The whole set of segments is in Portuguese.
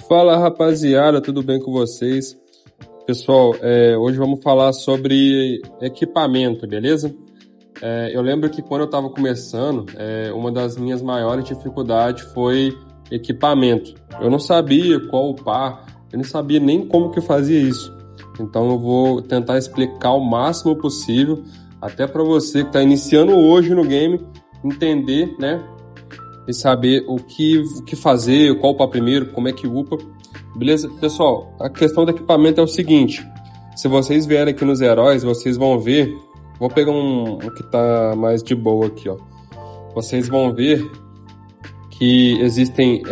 Fala rapaziada, tudo bem com vocês? Pessoal, hoje vamos falar sobre equipamento, beleza? Eu lembro que quando eu estava começando, uma das minhas maiores dificuldades foi equipamento. Eu não sabia qual upar, eu não sabia nem como que fazia isso. Então eu vou tentar explicar o máximo possível, até para você que está iniciando hoje no game, entender, né? E saber o que fazer, qual upar primeiro, como é que upa. Beleza? Pessoal, a questão do equipamento é o seguinte. Se vocês vierem aqui nos heróis, vocês vão ver... Vou pegar um que tá mais de boa aqui, ó. Vocês vão ver que existem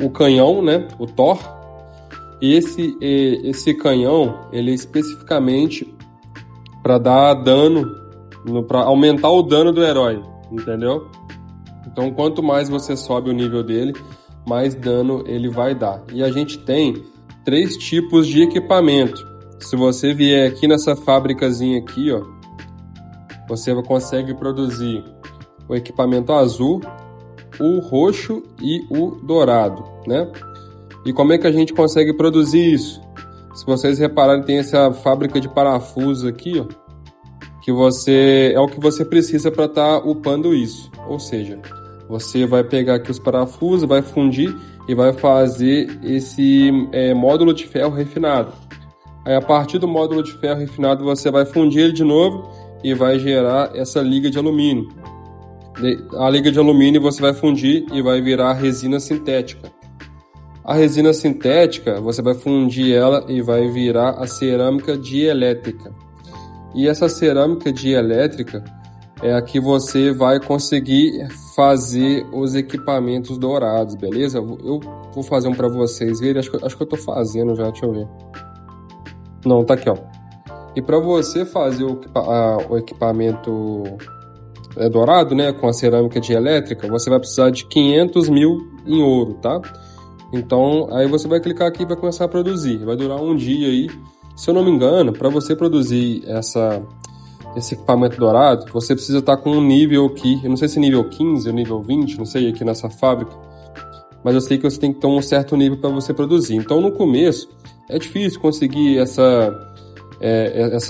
o canhão, né? O Thor. E esse canhão, ele é especificamente para dar dano, para aumentar o dano do herói, entendeu? Então, quanto mais você sobe o nível dele, mais dano ele vai dar. E a gente tem 3 tipos de equipamento. Se você vier aqui nessa fábricazinha aqui, ó, você consegue produzir o equipamento azul, o roxo e o dourado, né? E como é que a gente consegue produzir isso? Se vocês repararem, tem essa fábrica de parafusos aqui, ó, que é o que você precisa para estar upando isso. Ou seja, você vai pegar aqui os parafusos, vai fundir e vai fazer esse módulo de ferro refinado. Aí, a partir do módulo de ferro refinado, você vai fundir ele de novo e vai gerar essa liga de alumínio. A liga de alumínio você vai fundir e vai virar resina sintética. A resina sintética, você vai fundir ela e vai virar a cerâmica dielétrica. E essa cerâmica dielétrica é a que você vai conseguir fazer os equipamentos dourados, beleza? Eu vou fazer um para vocês verem, acho que eu tô fazendo já, deixa eu ver. Não, tá aqui, ó. E para você fazer o equipamento dourado, né, com a cerâmica dielétrica, você vai precisar de 500 mil em ouro, tá? Então, aí você vai clicar aqui e vai começar a produzir. Vai durar um dia aí. Se eu não me engano, para você produzir esse equipamento dourado, você precisa estar com um nível aqui, eu não sei se é nível 15 ou nível 20, não sei, aqui nessa fábrica, mas eu sei que você tem que ter um certo nível para você produzir. Então, no começo, é difícil conseguir essa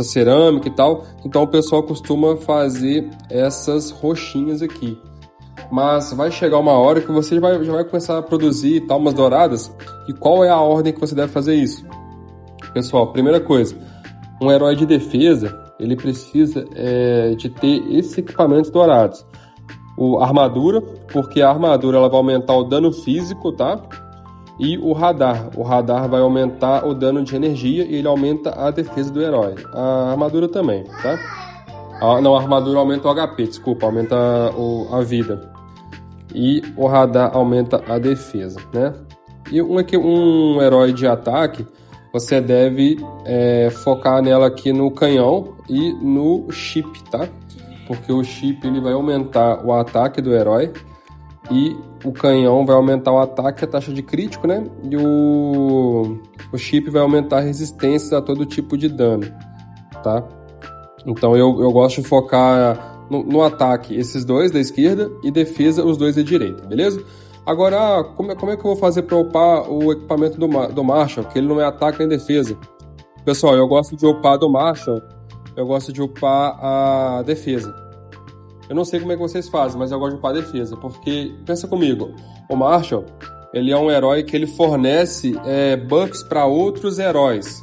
cerâmica e tal, então o pessoal costuma fazer essas roxinhas aqui. Mas vai chegar uma hora que você já vai começar a produzir e tal, umas douradas. E qual é a ordem que você deve fazer isso? Pessoal, primeira coisa, um herói de defesa, ele precisa de ter esses equipamentos dourados. A armadura, porque a armadura ela vai aumentar o dano físico, tá? E o radar vai aumentar o dano de energia e ele aumenta a defesa do herói. A armadura também, tá? Não, a armadura aumenta o HP, desculpa, aumenta a vida. E o radar aumenta a defesa, né? E um herói de ataque, você deve focar nela aqui no canhão e no chip, tá? Porque o chip ele vai aumentar o ataque do herói e o canhão vai aumentar o ataque e a taxa de crítico, né? E o chip vai aumentar a resistência a todo tipo de dano, tá? Então eu gosto de focar no ataque esses dois da esquerda e defesa os dois da direita, beleza? Agora, como é que eu vou fazer para upar o equipamento do Marshall, que ele não é ataque nem defesa? Pessoal, eu gosto de upar do Marshall, eu gosto de upar a defesa. Eu não sei como é que vocês fazem, mas eu gosto de upar a defesa, porque, pensa comigo, o Marshall, ele é um herói que ele fornece buffs para outros heróis.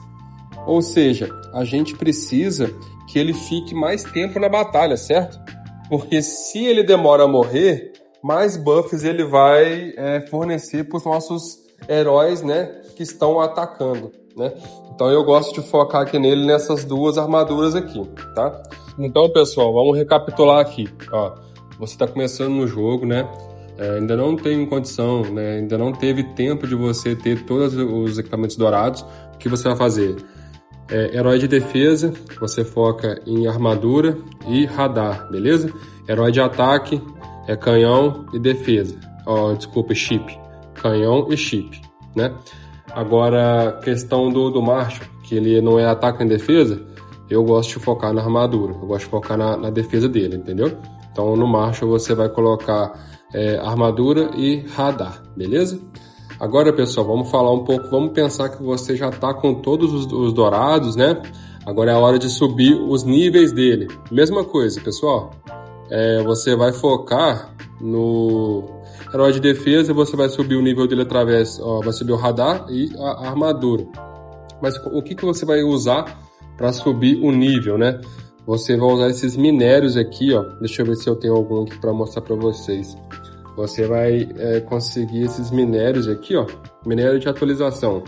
Ou seja, a gente precisa que ele fique mais tempo na batalha, certo? Porque se ele demora a morrer, mais buffs ele vai fornecer para os nossos heróis, né, que estão atacando, né? Então eu gosto de focar aqui nele nessas duas armaduras aqui, tá? Então, pessoal, vamos recapitular aqui. Ó, você está começando no jogo, né? Ainda não tem condição, né? Ainda não teve tempo de você ter todos os equipamentos dourados. O que você vai fazer? Herói de defesa, você foca em armadura e radar, beleza? Herói de ataque é canhão e defesa. Desculpa, chip. Canhão e chip, né? Agora, questão do Marshall, que ele não é ataque nem defesa, eu gosto de focar na armadura, eu gosto de focar na defesa dele, entendeu? Então, no Marshall você vai colocar armadura e radar, beleza? Agora, pessoal, vamos falar um pouco, vamos pensar que você já está com todos os dourados, né? Agora é a hora de subir os níveis dele. Mesma coisa, pessoal. Você vai focar no herói de defesa, você vai subir o nível dele através, vai subir o radar e a armadura. Mas o que você vai usar para subir o nível, né? Você vai usar esses minérios aqui, ó. Deixa eu ver se eu tenho algum aqui para mostrar para vocês. Você vai conseguir esses minérios aqui, ó. Minério de atualização.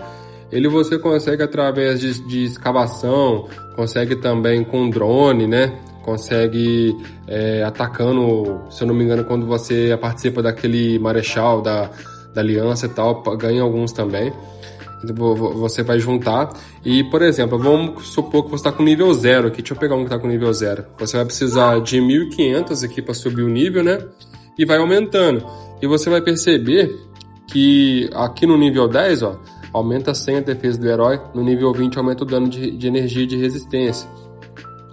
Ele você consegue através de escavação, consegue também com drone, né? Consegue atacando, se eu não me engano, quando você participa daquele marechal da aliança e tal, ganha alguns também. Você vai juntar e, por exemplo, vamos supor que você está com nível 0 aqui. Deixa eu pegar um que está com nível 0. Você vai precisar de 1.500 aqui para subir o nível, né? E vai aumentando. E você vai perceber que aqui no nível 10, ó, aumenta 100 a defesa do herói. No nível 20 aumenta o dano de energia e de resistência.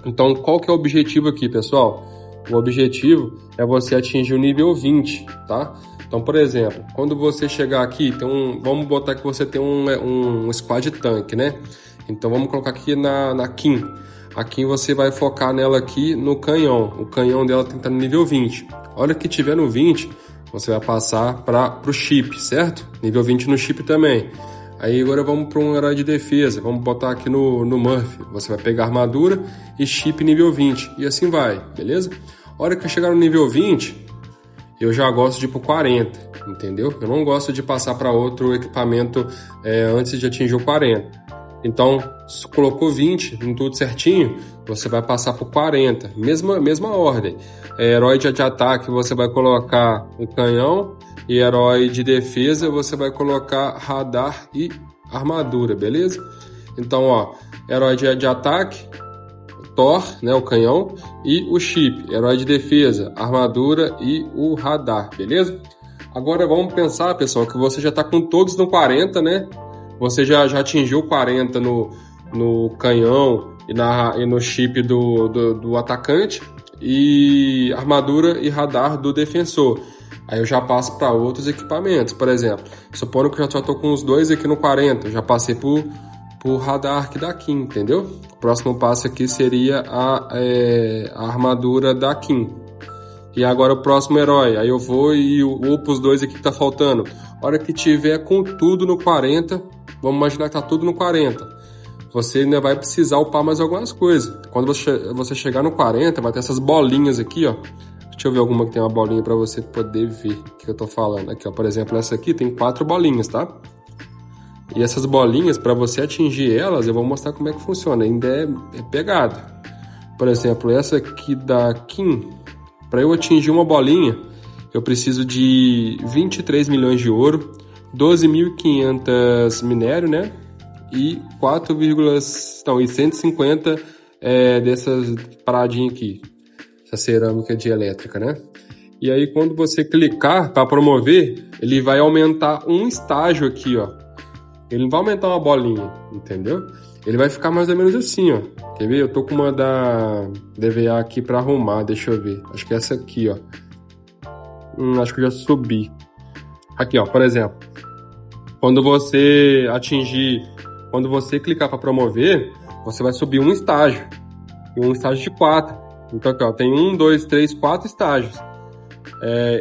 Então, qual que é o objetivo aqui, pessoal? O objetivo é você atingir o nível 20, tá? Então, por exemplo, quando você chegar aqui, vamos botar que você tem um squad tanque, né? Então, vamos colocar aqui na Kim. A Kim você vai focar nela aqui no canhão. O canhão dela tem que estar no nível 20. A hora que tiver no 20, você vai passar para o chip, certo? Nível 20 no chip também. Aí agora vamos para um herói de defesa. Vamos botar aqui no Murphy. Você vai pegar armadura e chip nível 20. E assim vai, beleza? A hora que eu chegar no nível 20, eu já gosto de ir pro 40, entendeu? Eu não gosto de passar para outro equipamento antes de atingir o 40. Então, se colocou 20 em tudo certinho, você vai passar pro 40. Mesma ordem. Herói de ataque, você vai colocar o canhão. E herói de defesa, você vai colocar radar e armadura, beleza? Então, ó, herói de ataque, Thor, né, o canhão, e o chip, herói de defesa, armadura e o radar, beleza? Agora vamos pensar, pessoal, que você já está com todos no 40, né? Você já atingiu 40 no canhão e no chip do atacante e armadura e radar do defensor. Aí eu já passo para outros equipamentos, por exemplo, supondo que eu já estou com os dois aqui no 40, eu já passei por radar aqui da Kim, entendeu? O próximo passo aqui seria a armadura da Kim. E agora o próximo herói, aí eu vou e upo os dois aqui que tá faltando. A hora que tiver com tudo no 40, vamos imaginar que tá tudo no 40. Você ainda vai precisar upar mais algumas coisas. Quando você chegar no 40, vai ter essas bolinhas aqui, ó. Deixa eu ver alguma que tem uma bolinha para você poder ver o que eu tô falando. Aqui, ó, por exemplo, essa aqui tem 4 bolinhas, tá? E essas bolinhas, para você atingir elas, eu vou mostrar como é que funciona. Ainda é pegada. Por exemplo, essa aqui da Kim, para eu atingir uma bolinha, eu preciso de 23 milhões de ouro, 12.500 minério, né? E 150 dessas paradinhas aqui. Essa cerâmica de elétrica, né? E aí, quando você clicar para promover, ele vai aumentar um estágio aqui, ó. Ele não vai aumentar uma bolinha, entendeu? Ele vai ficar mais ou menos assim, ó. Quer ver? Eu tô com uma da DVA aqui para arrumar, deixa eu ver. Acho que é essa aqui, ó. Acho que eu já subi. Aqui, ó, por exemplo. Quando você clicar para promover, você vai subir um estágio. E um estágio de 4. Então aqui, ó, tem 1, 2, 3, 4 estágios.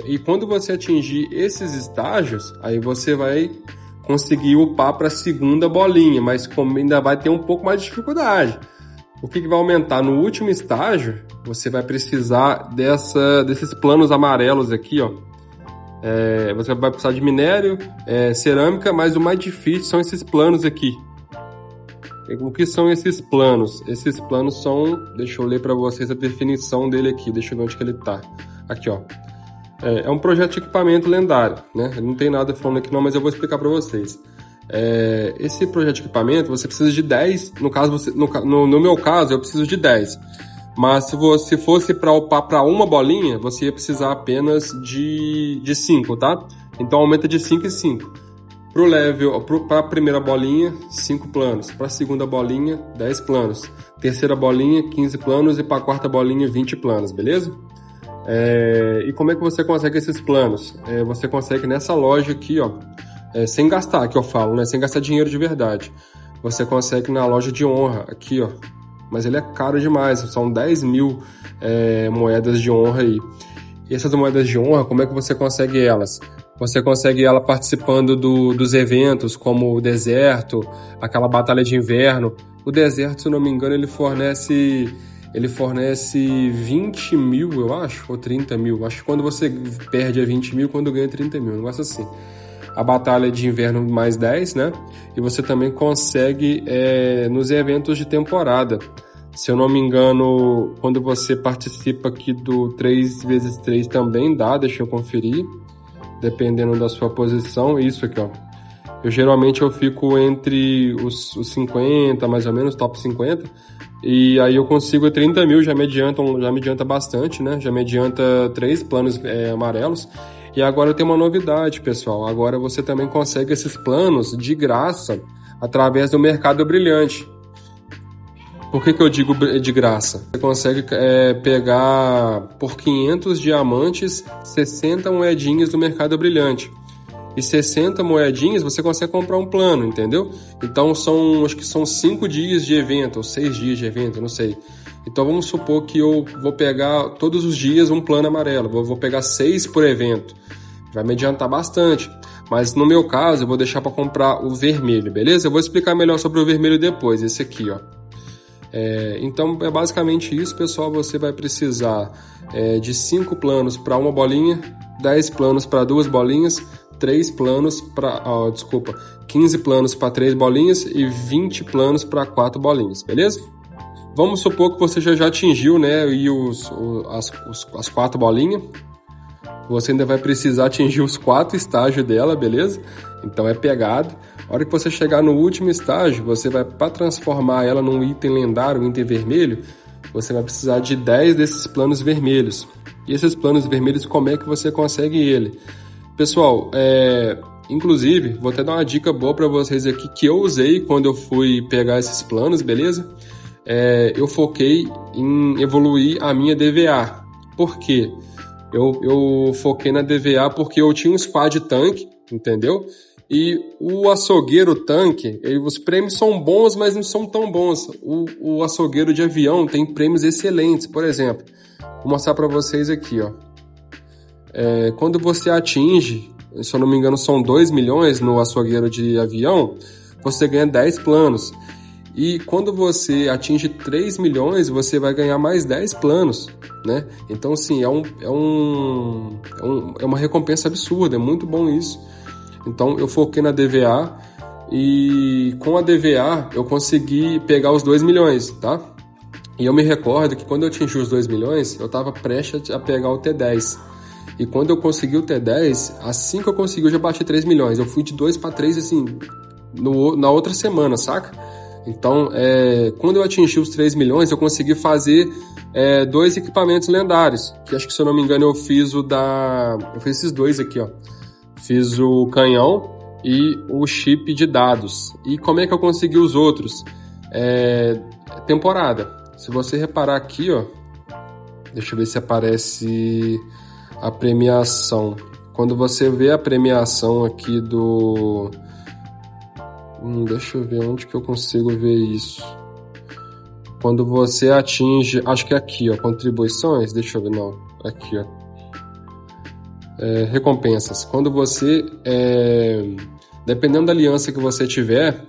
E quando você atingir esses estágios, aí você vai conseguir upar para a segunda bolinha, mas como ainda vai ter um pouco mais de dificuldade. O que vai aumentar? No último estágio, você vai precisar desses planos amarelos aqui, ó. Você vai precisar de minério, cerâmica, mas o mais difícil são esses planos aqui. O que são esses planos? Esses planos são... Deixa eu ler para vocês a definição dele aqui. Deixa eu ver onde que ele tá. Aqui, ó. É um projeto de equipamento lendário, né? Não tem nada falando aqui não, mas eu vou explicar para vocês. Esse projeto de equipamento, você precisa de 10. No caso, no meu caso, eu preciso de 10. Mas se fosse para upar para uma bolinha, você ia apenas de 5, tá? Então aumenta de 5 em 5. Para a primeira bolinha, 5 planos. Para a segunda bolinha, 10 planos. Terceira bolinha, 15 planos. E para a quarta bolinha, 20 planos, beleza? E como é que você consegue esses planos? Você consegue nessa loja aqui, ó. sem gastar, que eu falo, né? Sem gastar dinheiro de verdade. Você consegue na loja de honra, aqui, ó. Mas ele é caro demais, são 10 mil moedas de honra aí. E essas moedas de honra, como é que você consegue elas? Você consegue ela participando dos eventos, como o deserto, aquela batalha de inverno. O deserto, se não me engano, ele fornece 20 mil, eu acho, ou 30 mil. Acho que quando você perde é 20 mil, quando ganha é 30 mil, um negócio assim. A batalha de inverno mais 10, né? E você também consegue nos eventos de temporada. Se eu não me engano, quando você participa aqui do 3x3 também dá, deixa eu conferir, dependendo da sua posição. Isso aqui, ó. Geralmente eu fico entre os 50, mais ou menos, top 50, e aí eu consigo 30 mil, já me adianta bastante, né? Já me adianta 3 planos amarelos. E agora tem uma novidade, pessoal. Agora você também consegue esses planos de graça através do Mercado Brilhante. Por que eu digo de graça? Você consegue pegar por 500 diamantes 60 moedinhas do Mercado Brilhante. E 60 moedinhas você consegue comprar um plano, entendeu? Então acho que são 5 dias de evento, ou 6 dias de evento, não sei. Então vamos supor que eu vou pegar todos os dias um plano amarelo, vou pegar 6 por evento. Vai me adiantar bastante. Mas no meu caso eu vou deixar para comprar o vermelho, beleza? Eu vou explicar melhor sobre o vermelho depois, esse aqui, ó. Então é basicamente isso, pessoal. Você vai precisar de 5 planos para uma bolinha, 10 planos para 2 bolinhas, 15 planos para 3 bolinhas e 20 planos para 4 bolinhas, beleza? Vamos supor que você já atingiu, né, e as 4 bolinhas. Você ainda vai precisar atingir os 4 estágios dela, beleza? Então é pegado. A hora que você chegar no último estágio, você vai, para transformar ela num item lendário, um item vermelho, você vai precisar de 10 desses planos vermelhos. E esses planos vermelhos, como é que você consegue ele? Pessoal, inclusive, vou até dar uma dica boa para vocês aqui que eu usei quando eu fui pegar esses planos, beleza? Eu foquei em evoluir a minha DVA. Por quê? Eu foquei na DVA porque eu tinha um squad tanque, entendeu? E o açougueiro tanque, os prêmios são bons, mas não são tão bons. O açougueiro de avião tem prêmios excelentes. Por exemplo, vou mostrar para vocês aqui, ó. Quando você atinge, se eu não me engano, são 2 milhões no açougueiro de avião, você ganha 10 planos. E quando você atinge 3 milhões, você vai ganhar mais 10 planos, né? Então, assim, é uma recompensa absurda, é muito bom isso. Então, eu foquei na DVA e com a DVA eu consegui pegar os 2 milhões, tá? E eu me recordo que quando eu atingi os 2 milhões, eu estava prestes a pegar o T10. E quando eu consegui o T10, assim que eu consegui, eu já bati 3 milhões. Eu fui de 2 para 3, assim, na outra semana, saca? Então, quando eu atingi os 3 milhões, eu consegui fazer 2 equipamentos lendários. Que acho que, se eu não me engano, eu fiz esses 2 aqui, ó. Fiz o canhão e o chip de dados. E como é que eu consegui os outros? Temporada. Se você reparar aqui, ó, deixa eu ver se aparece a premiação. Quando você vê a premiação aqui do... deixa eu ver onde que eu consigo ver isso. Quando você atinge... Acho que é aqui, ó, contribuições. Deixa eu ver, não. Aqui, ó. Recompensas. Quando você... dependendo da aliança que você tiver,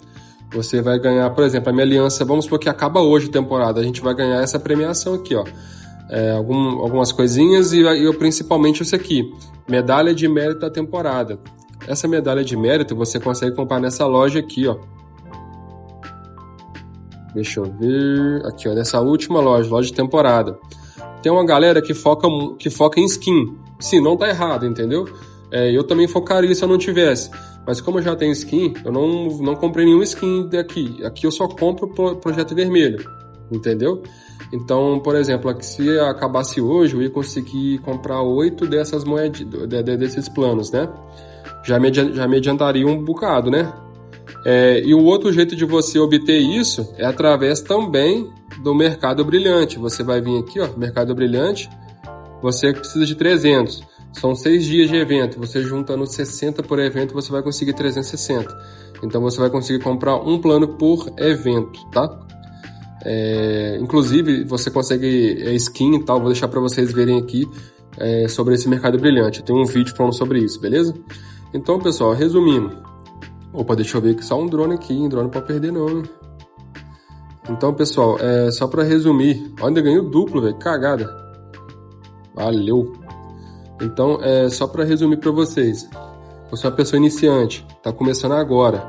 você vai ganhar... Por exemplo, a minha aliança... Vamos supor que acaba hoje a temporada. A gente vai ganhar essa premiação aqui, ó. Algumas coisinhas e principalmente isso aqui. Medalha de mérito da temporada. Essa medalha de mérito você consegue comprar nessa loja aqui, ó. Deixa eu ver... Aqui, ó. Nessa última loja de temporada. Tem uma galera que foca em skin. Sim, não tá errado, entendeu? Eu também focaria se eu não tivesse. Mas como eu já tenho skin, eu não comprei nenhum skin daqui. Aqui eu só compro o projeto vermelho, entendeu? Então, por exemplo, aqui, se acabasse hoje, eu ia conseguir comprar 8 dessas moedas, desses planos, né? Já me adiantaria um bocado, né? E o outro jeito de você obter isso é através também do Mercado Brilhante. Você vai vir aqui, ó, Mercado Brilhante, você precisa de 300. São 6 dias de evento, você juntando 60 por evento, você vai conseguir 360. Então você vai conseguir comprar um plano por evento, tá? Inclusive, você consegue skin e tal, vou deixar para vocês verem aqui sobre esse mercado brilhante. Tem um vídeo falando sobre isso, beleza? Então, pessoal, resumindo. Opa, deixa eu ver que só um drone aqui, hein? Drone não pode perder não, hein? Então, pessoal, só para resumir, ainda ganhei o duplo, velho, cagada. Valeu! Então, só para resumir para vocês, você é uma pessoa iniciante, está começando agora,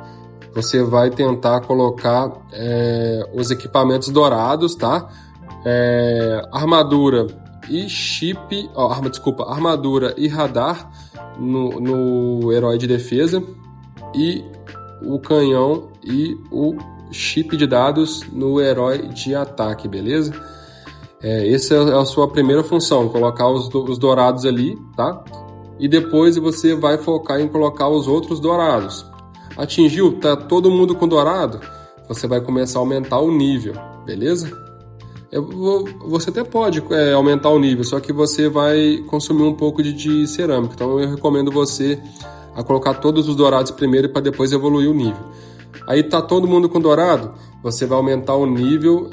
você vai tentar colocar os equipamentos dourados, tá? Armadura e chip, armadura e radar no herói de defesa e o canhão e o chip de dados no herói de ataque, beleza? Essa é a sua primeira função, colocar os dourados ali, tá? E depois você vai focar em colocar os outros dourados. Atingiu, tá todo mundo com dourado? Você vai começar a aumentar o nível, beleza? Você até pode aumentar o nível, só que você vai consumir um pouco de cerâmica. Então eu recomendo você a colocar todos os dourados primeiro para depois evoluir o nível. Aí tá todo mundo com dourado, você vai aumentar o nível,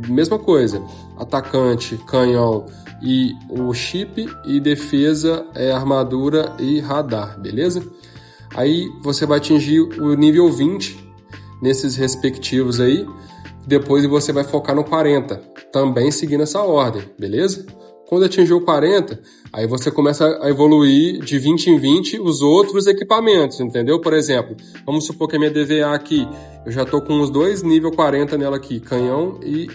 mesma coisa, atacante, canhão e o chip, e defesa, armadura e radar, beleza? Aí você vai atingir o nível 20 nesses respectivos aí, depois você vai focar no 40, também seguindo essa ordem, beleza? Quando atingiu o 40, aí você começa a evoluir de 20 em 20 os outros equipamentos, entendeu? Por exemplo, vamos supor que a minha DVA aqui, eu já tô com os dois nível 40 nela aqui, canhão e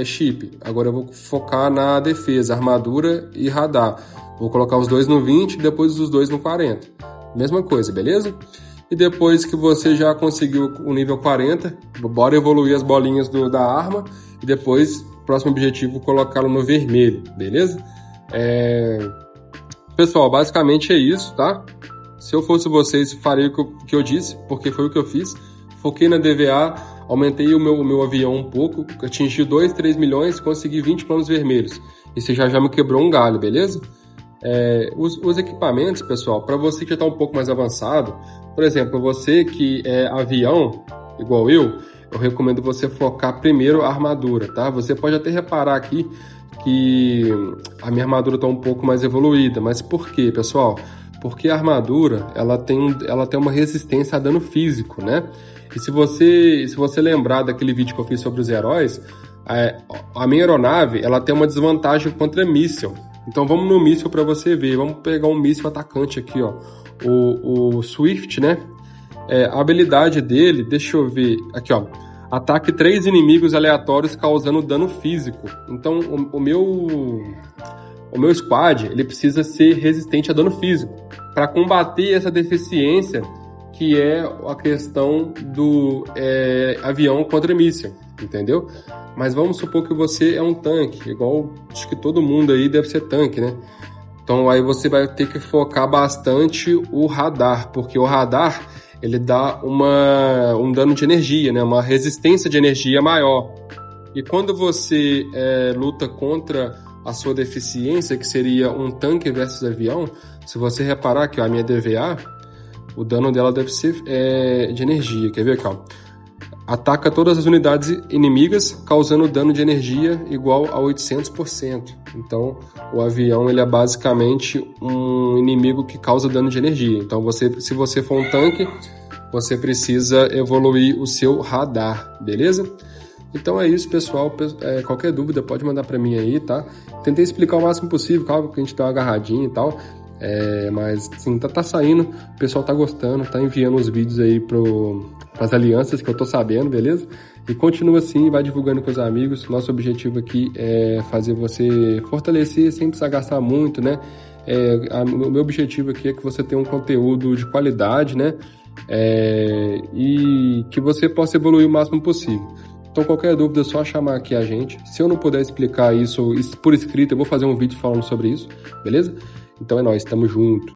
chip. Agora eu vou focar na defesa, armadura e radar. Vou colocar os dois no 20 e depois os dois no 40. Mesma coisa, beleza? E depois que você já conseguiu o nível 40, bora evoluir as bolinhas da arma e depois, próximo objetivo, colocá-lo no vermelho, beleza? Pessoal, basicamente é isso, tá? Se eu fosse vocês, faria o que eu disse, porque foi o que eu fiz. Foquei na DVA, aumentei o meu avião um pouco, atingi 2, 3 milhões, consegui 20 planos vermelhos. Esse já me quebrou um galho, beleza? Os equipamentos, pessoal, para você que já está um pouco mais avançado, por exemplo, você que é avião, igual eu recomendo você focar primeiro a armadura, tá? Você pode até reparar aqui que a minha armadura está um pouco mais evoluída, mas por quê, pessoal? Porque a armadura, ela tem uma resistência a dano físico, né? E se você lembrar daquele vídeo que eu fiz sobre os heróis, a minha aeronave, ela tem uma desvantagem contra míssil. Então vamos no míssil para você ver. Vamos pegar um míssil atacante aqui, ó. O Swift, né? A habilidade dele, deixa eu ver. Aqui, ó. Ataque 3 inimigos aleatórios causando dano físico. Então o meu squad, ele precisa ser resistente a dano físico para combater essa deficiência que é a questão do avião contra míssil, entendeu? Mas vamos supor que você é um tanque, igual acho que todo mundo aí deve ser tanque, né? Então aí você vai ter que focar bastante o radar, porque o radar ele dá um dano de energia, né? Uma resistência de energia maior. E quando você luta contra a sua deficiência, que seria um tanque versus avião, se você reparar que a minha DVA, o dano dela deve ser de energia. Quer ver aqui, ó? Ataca todas as unidades inimigas, causando dano de energia igual a 800%. Então, o avião ele é basicamente um inimigo que causa dano de energia. Então, se você for um tanque, você precisa evoluir o seu radar, beleza? Então é isso, pessoal. Qualquer dúvida pode mandar para mim aí, tá? Tentei explicar o máximo possível, claro que a gente dá uma agarradinha e tal. Mas assim, tá saindo, o pessoal tá gostando, tá enviando os vídeos aí pras alianças que eu tô sabendo, beleza? E continua assim, vai divulgando com os amigos. Nosso objetivo aqui é fazer você fortalecer sem precisar gastar muito, né? O meu objetivo aqui é que você tenha um conteúdo de qualidade, né? E que você possa evoluir o máximo possível. Então qualquer dúvida é só chamar aqui a gente. Se eu não puder explicar isso por escrito, eu vou fazer um vídeo falando sobre isso, beleza? Então é nóis, tamo junto.